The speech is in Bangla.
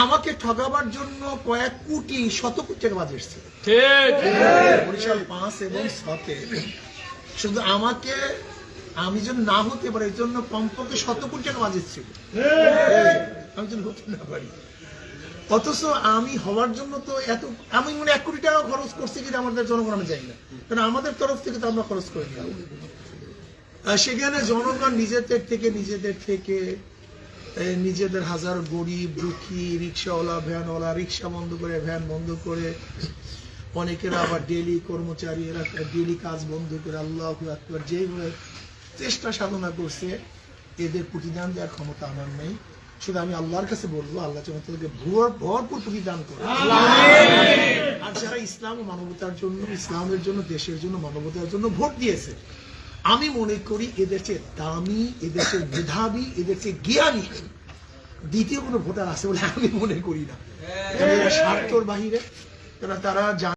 আমাকে ঠগাবার জন্য কয়েক কোটি শত কোটি টাকা বাজে এসছে বরিশাল 5 এবং 6-তে। শুধু আমাকে আমি যেন না হতে পারি এর জন্য কমপক্ষে শত কোটি টাকা বাজে ছিল, আমি যেন হতে না পারি। অথচ আমি হওয়ার জন্য তো এত, আমি মনে 1 কোটি টাকা খরচ করছি কিনা আমাদের জনগণ আমি জানি না, কারণ আমাদের তরফ থেকে তো আমরা খরচ করে নিলাম। সেখানে জনগণ নিজেদের থেকে নিজেদের হাজার গরিব দুঃখী রিক্সাওয়ালা ভ্যানওয়ালা রিক্সা বন্ধ করে ভ্যান বন্ধ করে, অনেকেরা আবার ডেলি কর্মচারী এরা ডেলি কাজ বন্ধ করে আল্লাহু আকবার যেভাবে চেষ্টা সাধনা করছে, এদের প্রতিদান দেওয়ার ক্ষমতা আমার নেই। শুধু আমি আল্লাহর কাছে বলবো, আল্লাহ যেন তাদেরকে ভরপুর প্রতিদান করে। আর যারা ইসলাম ও মানবতার জন্য, ইসলামের জন্য, দেশের জন্য, মানবতার জন্য ভোট দিয়েছে, আমি মনে করি এদের চেয়ে দামি, এদের চেয়ে মেধাবী, এদের চেয়ে জ্ঞানী দ্বিতীয় কোনো ভোটার আছে বলে আমি মনে করি না। এরা স্বার্থর বাহিরে, তারা